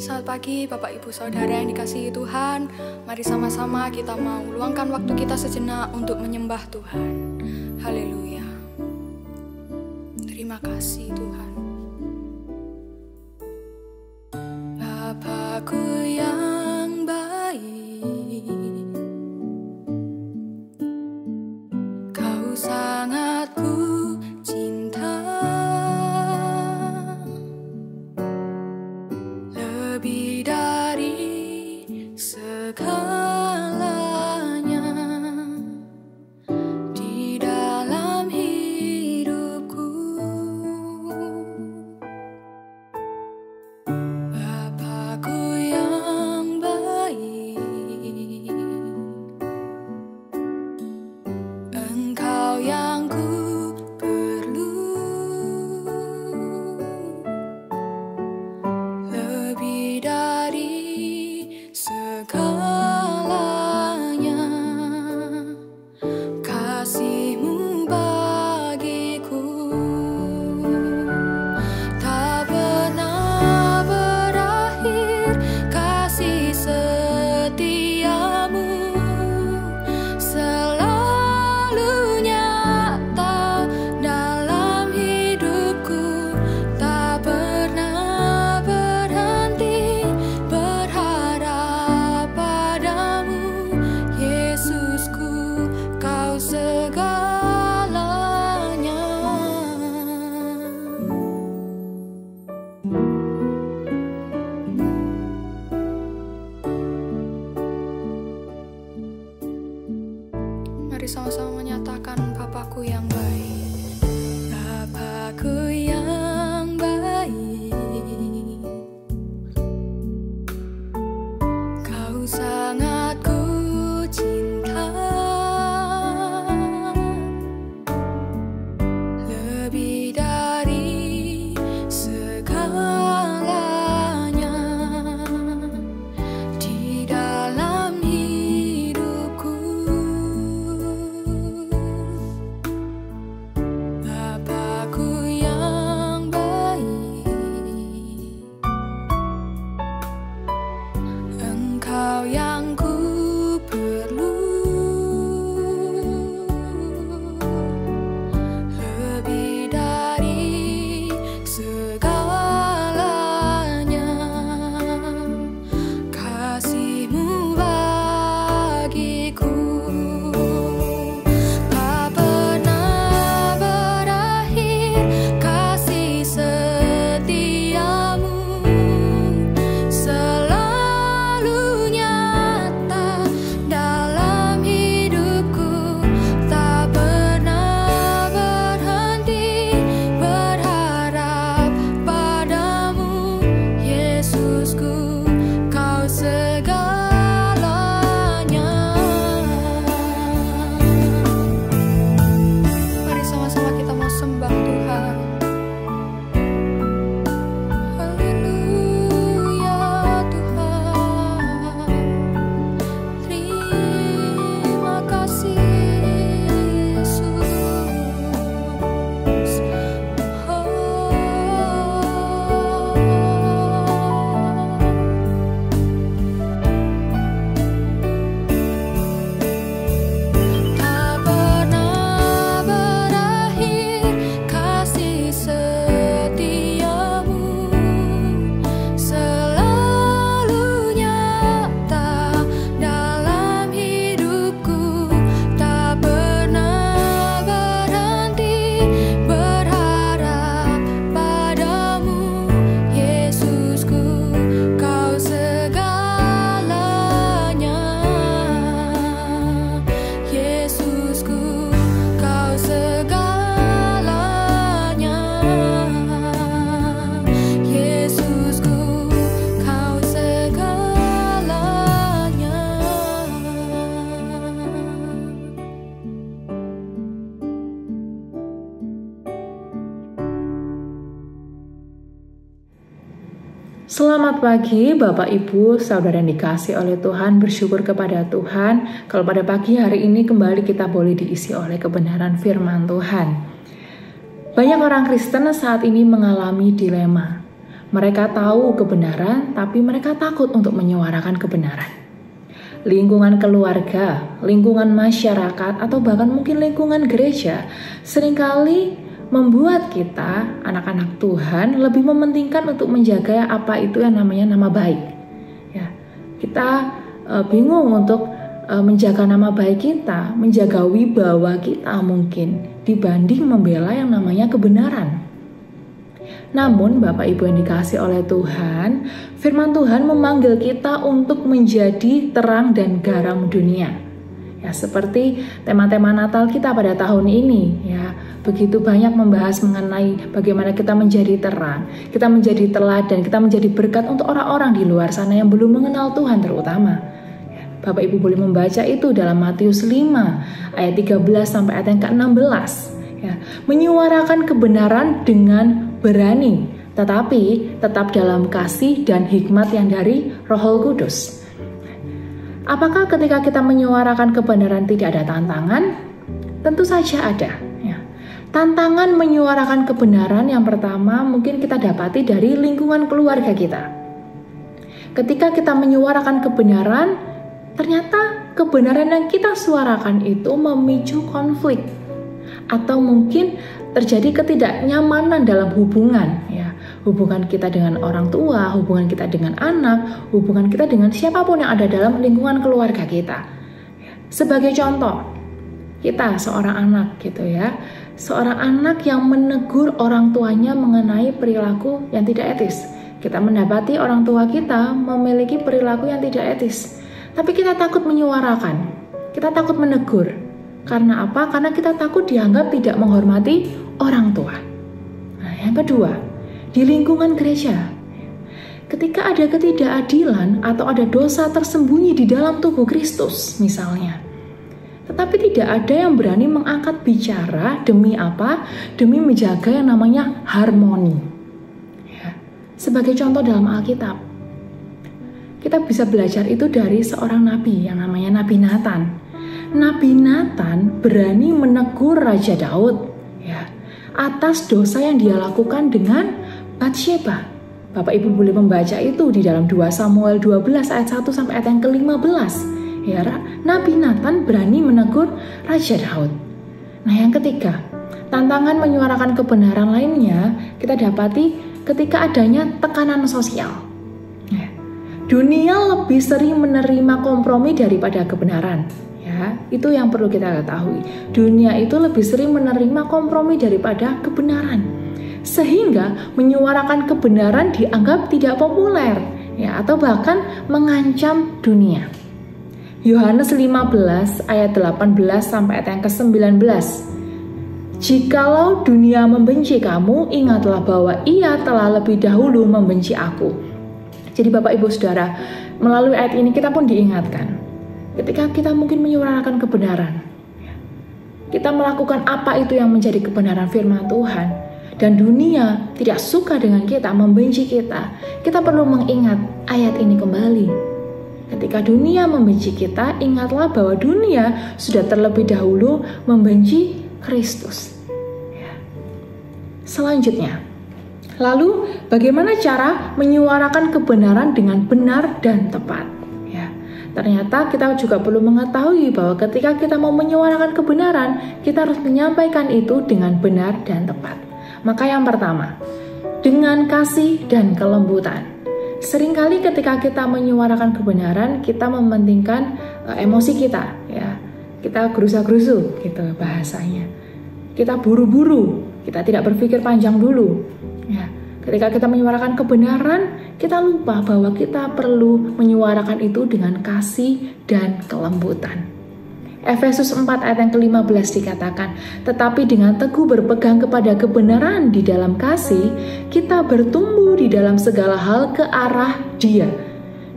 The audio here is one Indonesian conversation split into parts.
Selamat pagi Bapak Ibu Saudara yang dikasihi Tuhan. Mari sama-sama kita mau luangkan waktu kita sejenak untuk menyembah Tuhan. Haleluya. Terima kasih Tuhan. Bapakku yang baik, Kau sangat ku cinta, lebih dari segalanya di dalam hidupku. Bapakku yang baik, Engkau yang ku perlu, lebih dari segala. Selamat pagi Bapak Ibu, saudara yang dikasih oleh Tuhan, bersyukur kepada Tuhan kalau pada pagi hari ini kembali kita boleh diisi oleh kebenaran firman Tuhan. Banyak orang Kristen saat ini mengalami dilema. Mereka tahu kebenaran tapi mereka takut untuk menyuarakan kebenaran. Lingkungan keluarga, lingkungan masyarakat, atau bahkan mungkin lingkungan gereja seringkali membuat kita, anak-anak Tuhan, lebih mementingkan untuk menjaga apa itu yang namanya nama baik. Ya, kita bingung untuk menjaga nama baik kita, menjaga wibawa kita mungkin, dibanding membela yang namanya kebenaran. Namun Bapak Ibu yang dikasih oleh Tuhan, firman Tuhan memanggil kita untuk menjadi terang dan garam dunia. Ya, seperti tema-tema Natal kita pada tahun ini, ya. Begitu banyak membahas mengenai bagaimana kita menjadi terang, kita menjadi teladan, kita menjadi berkat untuk orang-orang di luar sana yang belum mengenal Tuhan terutama. Bapak Ibu boleh membaca itu dalam Matius 5 ayat 13 sampai ayat yang ke-16. Ya, menyuarakan kebenaran dengan berani, tetapi tetap dalam kasih dan hikmat yang dari Roh Kudus. Apakah ketika kita menyuarakan kebenaran tidak ada tantangan? Tentu saja ada. Tantangan menyuarakan kebenaran yang pertama mungkin kita dapati dari lingkungan keluarga kita. Ketika kita menyuarakan kebenaran, ternyata kebenaran yang kita suarakan itu memicu konflik. Atau mungkin terjadi ketidaknyamanan dalam hubungan. Ya. Hubungan kita dengan orang tua, hubungan kita dengan anak, hubungan kita dengan siapapun yang ada dalam lingkungan keluarga kita. Sebagai contoh, kita seorang anak gitu ya. Seorang anak yang menegur orang tuanya mengenai perilaku yang tidak etis. Kita mendapati orang tua kita memiliki perilaku yang tidak etis. Tapi kita takut menyuarakan. Kita takut menegur. Karena apa? Karena kita takut dianggap tidak menghormati orang tua. Nah, yang kedua, di lingkungan gereja. Ketika ada ketidakadilan atau ada dosa tersembunyi di dalam tubuh Kristus misalnya. Tetapi tidak ada yang berani mengangkat bicara demi apa? Demi menjaga yang namanya harmoni. Ya. Sebagai contoh dalam Alkitab, kita bisa belajar itu dari seorang nabi yang namanya Nabi Nathan. Nabi Nathan berani menegur Raja Daud ya, atas dosa yang dia lakukan dengan Batsheba. Bapak Ibu boleh membaca itu di dalam 2 Samuel 12 ayat 1 sampai ayat yang ke-15. Ya, Nabi Nathan berani menegur Raja Daud. Nah, yang ketiga, tantangan menyuarakan kebenaran lainnya kita dapati ketika adanya tekanan sosial. Ya, dunia lebih sering menerima kompromi daripada kebenaran. Ya, itu yang perlu kita ketahui. Dunia itu lebih sering menerima kompromi daripada kebenaran. Sehingga menyuarakan kebenaran dianggap tidak populer, ya, atau bahkan mengancam dunia. Yohanes 15 ayat 18 sampai ayat yang ke-19. Jikalau dunia membenci kamu, ingatlah bahwa ia telah lebih dahulu membenci aku. Jadi Bapak Ibu Saudara, melalui ayat ini kita pun diingatkan. Ketika kita mungkin menyuarakan kebenaran, kita melakukan apa itu yang menjadi kebenaran firman Tuhan, dan dunia tidak suka dengan kita, membenci kita, kita perlu mengingat ayat ini kembali. Ketika dunia membenci kita, ingatlah bahwa dunia sudah terlebih dahulu membenci Kristus. Ya. Selanjutnya, lalu bagaimana cara menyuarakan kebenaran dengan benar dan tepat? Ya. Ternyata kita juga perlu mengetahui bahwa ketika kita mau menyuarakan kebenaran, kita harus menyampaikan itu dengan benar dan tepat. Maka yang pertama, dengan kasih dan kelembutan. Seringkali ketika kita menyuarakan kebenaran, kita mementingkan emosi kita, ya. Kita gerusa-gerusu gitu bahasanya. Kita buru-buru, kita tidak berpikir panjang dulu. Ya. Ketika kita menyuarakan kebenaran, kita lupa bahwa kita perlu menyuarakan itu dengan kasih dan kelembutan. Efesus 4 ayat yang ke-15 dikatakan, tetapi dengan teguh berpegang kepada kebenaran di dalam kasih, kita bertumbuh di dalam segala hal ke arah Dia.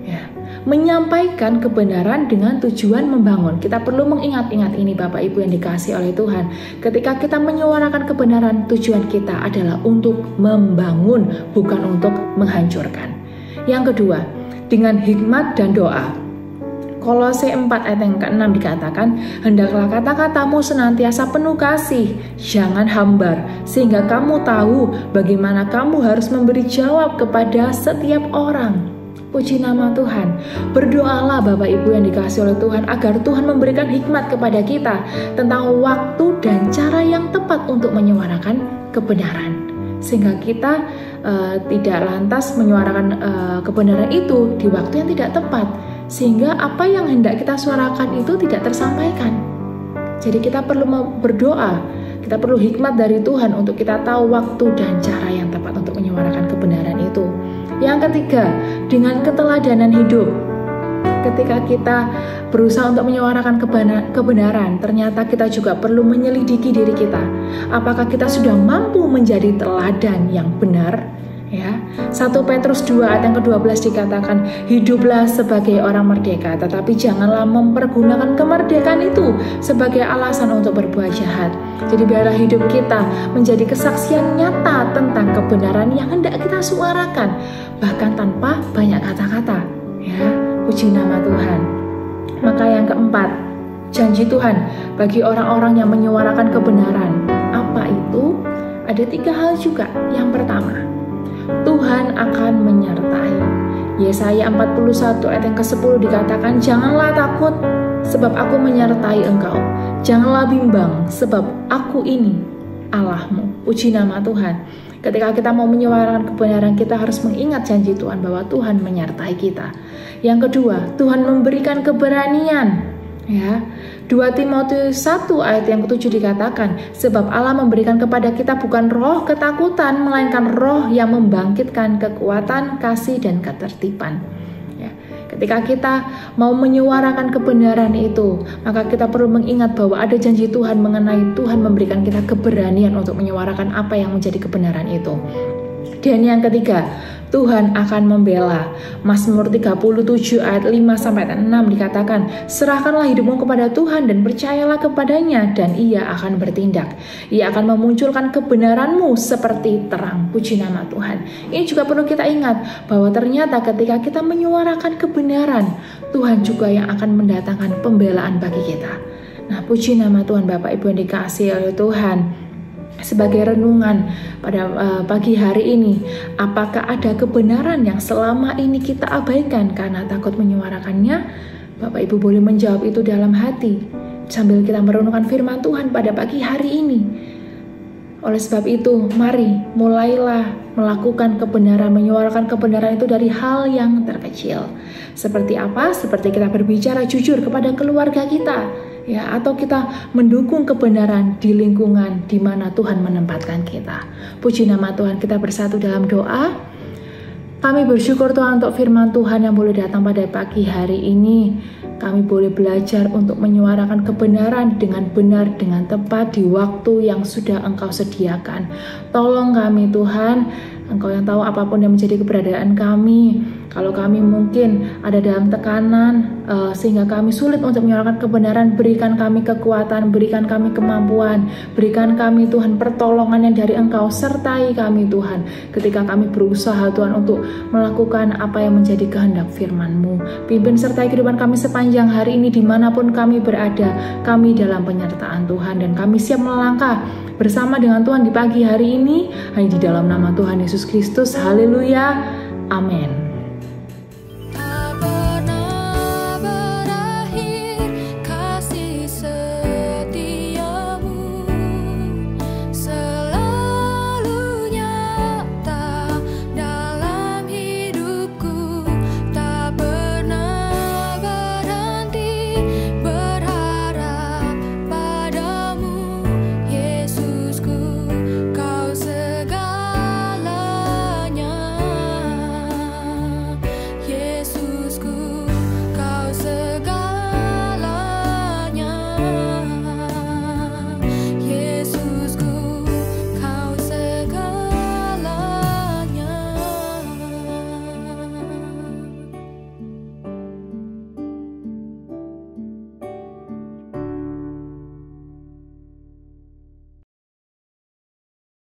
Ya, menyampaikan kebenaran dengan tujuan membangun. Kita perlu mengingat-ingat ini Bapak Ibu yang dikasihi oleh Tuhan. Ketika kita menyuarakan kebenaran, tujuan kita adalah untuk membangun, bukan untuk menghancurkan. Yang kedua, dengan hikmat dan doa. Kolose 4 ayat yang ke-6 dikatakan, hendaklah kata-katamu senantiasa penuh kasih, jangan hambar, sehingga kamu tahu bagaimana kamu harus memberi jawab kepada setiap orang. Puji nama Tuhan. Berdoalah Bapak Ibu yang dikasihi oleh Tuhan agar Tuhan memberikan hikmat kepada kita tentang waktu dan cara yang tepat untuk menyuarakan kebenaran, sehingga kita tidak lantas menyuarakan kebenaran itu di waktu yang tidak tepat, sehingga apa yang hendak kita suarakan itu tidak tersampaikan. Jadi kita perlu berdoa, kita perlu hikmat dari Tuhan untuk kita tahu waktu dan cara yang tepat untuk menyuarakan kebenaran itu. Yang ketiga, dengan keteladanan hidup. Ketika kita berusaha untuk menyuarakan kebenaran, ternyata kita juga perlu menyelidiki diri kita. Apakah kita sudah mampu menjadi teladan yang benar? Ya, 1 Petrus 2 ayat yang ke-12 dikatakan, hiduplah sebagai orang merdeka, tetapi janganlah mempergunakan kemerdekaan itu sebagai alasan untuk berbuat jahat. Jadi biarlah hidup kita menjadi kesaksian nyata tentang kebenaran yang hendak kita suarakan, bahkan tanpa banyak kata-kata. Ya, puji nama Tuhan. Maka yang keempat, janji Tuhan bagi orang-orang yang menyuarakan kebenaran. Apa itu? Ada 3 hal juga. Yang pertama, Tuhan akan menyertai. Yesaya 41 ayat yang ke-10 dikatakan, janganlah takut sebab aku menyertai engkau. Janganlah bimbang sebab aku ini Allahmu. Puji nama Tuhan. Ketika kita mau menyuarakan kebenaran, kita harus mengingat janji Tuhan bahwa Tuhan menyertai kita. Yang kedua, Tuhan memberikan keberanian. Ya, 2 Timotius 1 ayat yang ke-7 dikatakan, sebab Allah memberikan kepada kita bukan roh ketakutan, melainkan roh yang membangkitkan kekuatan, kasih, dan ketertiban. Ya, ketika kita mau menyuarakan kebenaran itu, maka kita perlu mengingat bahwa ada janji Tuhan mengenai Tuhan memberikan kita keberanian untuk menyuarakan apa yang menjadi kebenaran itu. Dan yang ketiga, Tuhan akan membela. Mazmur 37 ayat 5-6 dikatakan, serahkanlah hidupmu kepada Tuhan dan percayalah kepadanya dan Ia akan bertindak. Ia akan memunculkan kebenaranmu seperti terang. Puji nama Tuhan. Ini juga perlu kita ingat bahwa ternyata ketika kita menyuarakan kebenaran, Tuhan juga yang akan mendatangkan pembelaan bagi kita. Nah, puji nama Tuhan Bapak Ibu yang dikasihi oleh Tuhan. Sebagai renungan pada pagi hari ini, apakah ada kebenaran yang selama ini kita abaikan karena takut menyuarakannya? Bapak Ibu boleh menjawab itu dalam hati sambil kita merenungkan firman Tuhan pada pagi hari ini. Oleh sebab itu, mari mulailah melakukan kebenaran, menyuarakan kebenaran itu dari hal yang terkecil. Seperti apa? Seperti kita berbicara jujur kepada keluarga kita, ya, atau kita mendukung kebenaran di lingkungan di mana Tuhan menempatkan kita. Puji nama Tuhan, kita bersatu dalam doa. Kami bersyukur Tuhan untuk firman Tuhan yang boleh datang pada pagi hari ini. Kami boleh belajar untuk menyuarakan kebenaran dengan benar, dengan tepat di waktu yang sudah Engkau sediakan. Tolong kami Tuhan, Engkau yang tahu apapun yang menjadi keberadaan kami. Kalau kami mungkin ada dalam tekanan sehingga kami sulit untuk menyuarakan kebenaran, berikan kami kekuatan, berikan kami kemampuan, berikan kami Tuhan pertolongan yang dari Engkau, sertai kami Tuhan ketika kami berusaha Tuhan untuk melakukan apa yang menjadi kehendak firman-Mu. Pimpin sertai kehidupan kami sepanjang hari ini dimanapun kami berada, kami dalam penyertaan Tuhan, dan kami siap melangkah bersama dengan Tuhan di pagi hari ini hanya di dalam nama Tuhan Yesus Kristus. Haleluya, amin.